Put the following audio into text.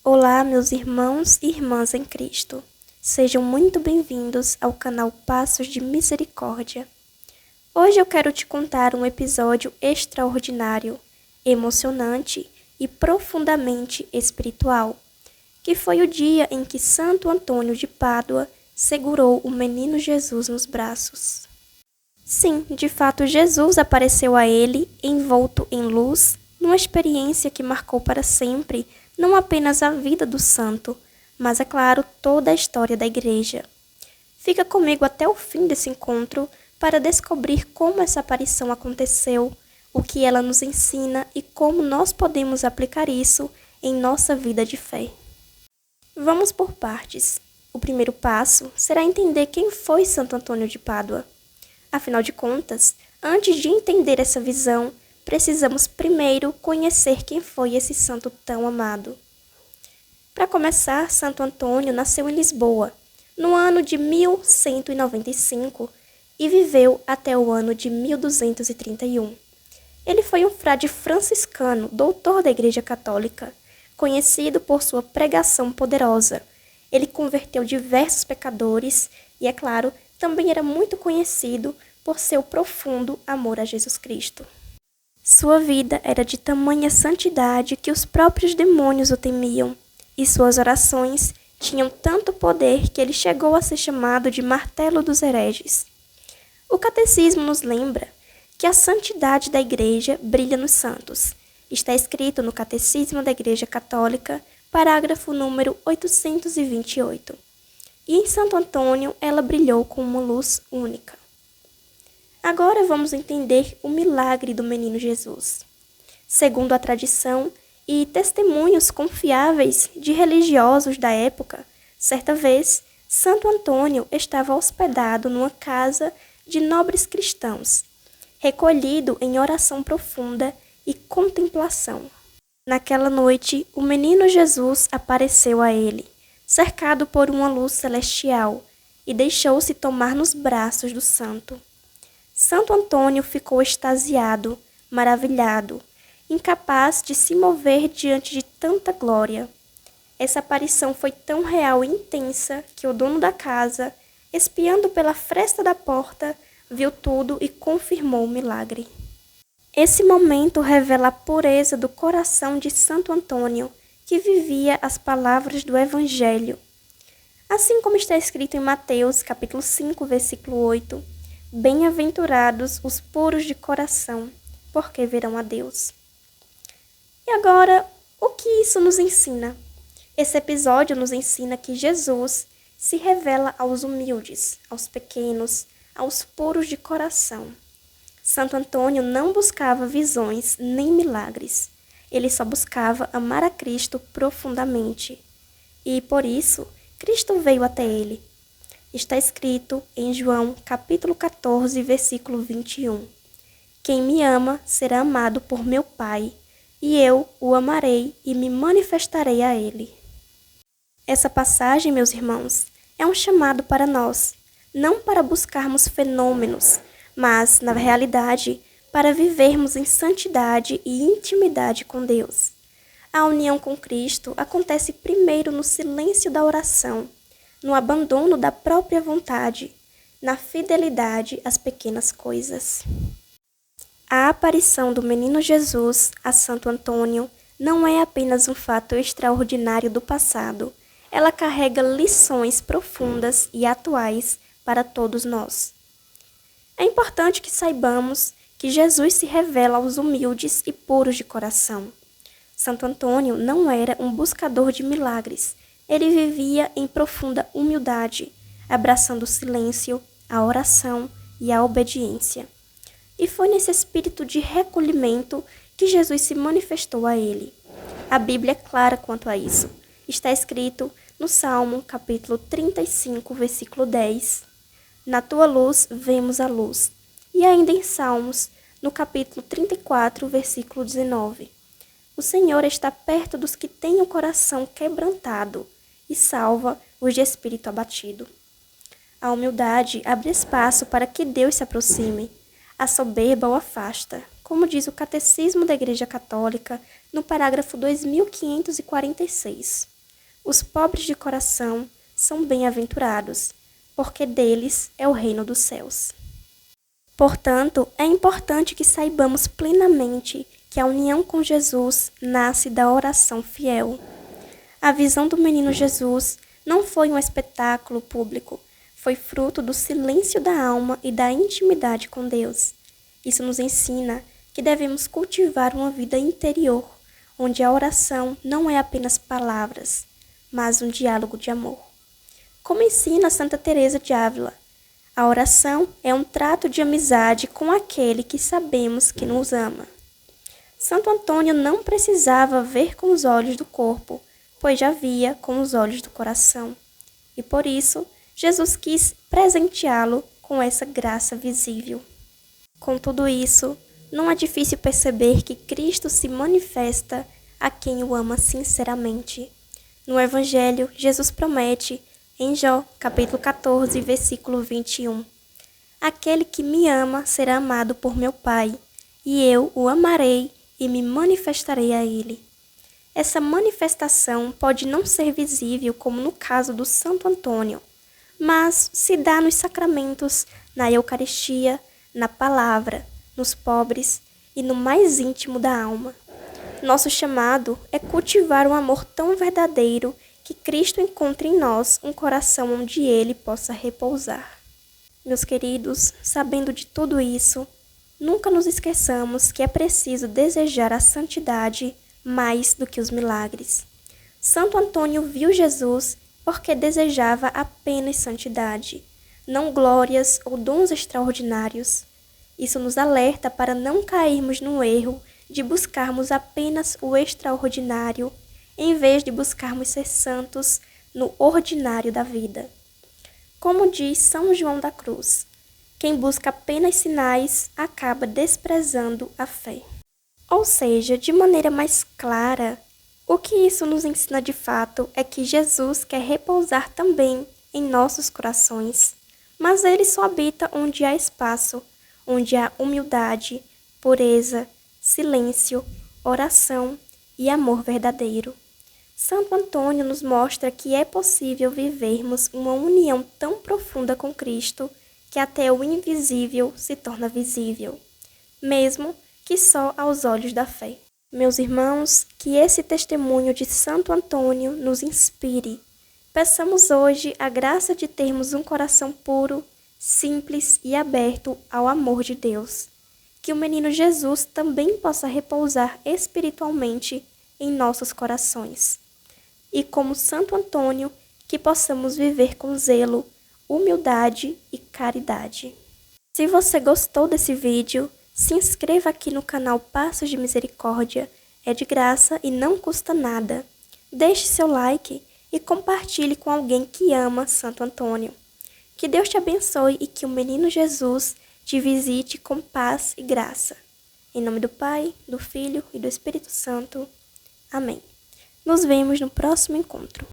Olá, meus irmãos e irmãs em Cristo. Sejam muito bem-vindos ao canal Passos de Misericórdia. Hoje eu quero te contar um episódio extraordinário, emocionante e profundamente espiritual, que foi o dia em que Santo Antônio de Pádua segurou o menino Jesus nos braços. Sim, de fato, Jesus apareceu a ele, envolto em luz, numa experiência que marcou para sempre não apenas a vida do santo, mas, é claro, toda a história da Igreja. Fica comigo até o fim desse encontro para descobrir como essa aparição aconteceu, o que ela nos ensina e como nós podemos aplicar isso em nossa vida de fé. Vamos por partes. O primeiro passo será entender quem foi Santo Antônio de Pádua. Afinal de contas, antes de entender essa visão, precisamos primeiro conhecer quem foi esse santo tão amado. Para começar, Santo Antônio nasceu em Lisboa, no ano de 1195 e viveu até o ano de 1231. Ele foi um frade franciscano, doutor da Igreja Católica, conhecido por sua pregação poderosa. Ele converteu diversos pecadores e, é claro, também era muito conhecido por seu profundo amor a Jesus Cristo. Sua vida era de tamanha santidade que os próprios demônios o temiam, e suas orações tinham tanto poder que ele chegou a ser chamado de martelo dos hereges. O catecismo nos lembra que a santidade da Igreja brilha nos santos. Está escrito no Catecismo da Igreja Católica, parágrafo número 828. E em Santo Antônio ela brilhou com uma luz única. Agora vamos entender o milagre do menino Jesus. Segundo a tradição e testemunhos confiáveis de religiosos da época, certa vez, Santo Antônio estava hospedado numa casa de nobres cristãos, recolhido em oração profunda e contemplação. Naquela noite, o menino Jesus apareceu a ele, cercado por uma luz celestial, e deixou-se tomar nos braços do santo. Santo Antônio ficou extasiado, maravilhado, incapaz de se mover diante de tanta glória. Essa aparição foi tão real e intensa que o dono da casa, espiando pela fresta da porta, viu tudo e confirmou o milagre. Esse momento revela a pureza do coração de Santo Antônio, que vivia as palavras do Evangelho. Assim como está escrito em Mateus, capítulo 5, versículo 8, bem-aventurados os puros de coração, porque verão a Deus. E agora, o que isso nos ensina? Esse episódio nos ensina que Jesus se revela aos humildes, aos pequenos, aos puros de coração. Santo Antônio não buscava visões nem milagres. Ele só buscava amar a Cristo profundamente. E, por isso, Cristo veio até ele. Está escrito em João, capítulo 14, versículo 21. Quem me ama será amado por meu Pai, e eu o amarei e me manifestarei a ele. Essa passagem, meus irmãos, é um chamado para nós, não para buscarmos fenômenos, mas, na realidade, para vivermos em santidade e intimidade com Deus. A união com Cristo acontece primeiro no silêncio da oração, no abandono da própria vontade, na fidelidade às pequenas coisas. A aparição do menino Jesus a Santo Antônio não é apenas um fato extraordinário do passado, ela carrega lições profundas e atuais para todos nós. É importante que saibamos que Jesus se revela aos humildes e puros de coração. Santo Antônio não era um buscador de milagres. Ele vivia em profunda humildade, abraçando o silêncio, a oração e a obediência. E foi nesse espírito de recolhimento que Jesus se manifestou a ele. A Bíblia é clara quanto a isso. Está escrito no Salmo, capítulo 35, versículo 10. Na tua luz vemos a luz. E ainda em Salmos, no capítulo 34, versículo 19. O Senhor está perto dos que têm o coração quebrantado e salva os de espírito abatido. A humildade abre espaço para que Deus se aproxime. A soberba o afasta, como diz o Catecismo da Igreja Católica, no parágrafo 2546. Os pobres de coração são bem-aventurados, porque deles é o reino dos céus. Portanto, é importante que saibamos plenamente que a união com Jesus nasce da oração fiel. A visão do menino Jesus não foi um espetáculo público, foi fruto do silêncio da alma e da intimidade com Deus. Isso nos ensina que devemos cultivar uma vida interior, onde a oração não é apenas palavras, mas um diálogo de amor. Como ensina Santa Teresa de Ávila, a oração é um trato de amizade com aquele que sabemos que nos ama. Santo Antônio não precisava ver com os olhos do corpo, pois já via com os olhos do coração. E por isso, Jesus quis presenteá-lo com essa graça visível. Com tudo isso, não é difícil perceber que Cristo se manifesta a quem o ama sinceramente. No Evangelho, Jesus promete, em Jó, capítulo 14, versículo 21, aquele que me ama será amado por meu Pai, e eu o amarei e me manifestarei a ele. Essa manifestação pode não ser visível, como no caso do Santo Antônio, mas se dá nos sacramentos, na Eucaristia, na palavra, nos pobres e no mais íntimo da alma. Nosso chamado é cultivar um amor tão verdadeiro que Cristo encontre em nós um coração onde Ele possa repousar. Meus queridos, sabendo de tudo isso, nunca nos esqueçamos que é preciso desejar a santidade mais do que os milagres. Santo Antônio viu Jesus porque desejava apenas santidade, não glórias ou dons extraordinários. Isso nos alerta para não cairmos no erro de buscarmos apenas o extraordinário, em vez de buscarmos ser santos no ordinário da vida. Como diz São João da Cruz, quem busca apenas sinais acaba desprezando a fé. Ou seja, de maneira mais clara, o que isso nos ensina de fato é que Jesus quer repousar também em nossos corações, mas Ele só habita onde há espaço, onde há humildade, pureza, silêncio, oração e amor verdadeiro. Santo Antônio nos mostra que é possível vivermos uma união tão profunda com Cristo que até o invisível se torna visível, mesmo que só aos olhos da fé. Meus irmãos, que esse testemunho de Santo Antônio nos inspire. Peçamos hoje a graça de termos um coração puro, simples e aberto ao amor de Deus. Que o menino Jesus também possa repousar espiritualmente em nossos corações. E como Santo Antônio, que possamos viver com zelo, humildade e caridade. Se você gostou desse vídeo, se inscreva aqui no canal Passos de Misericórdia, é de graça e não custa nada. Deixe seu like e compartilhe com alguém que ama Santo Antônio. Que Deus te abençoe e que o menino Jesus te visite com paz e graça. Em nome do Pai, do Filho e do Espírito Santo. Amém. Nos vemos no próximo encontro.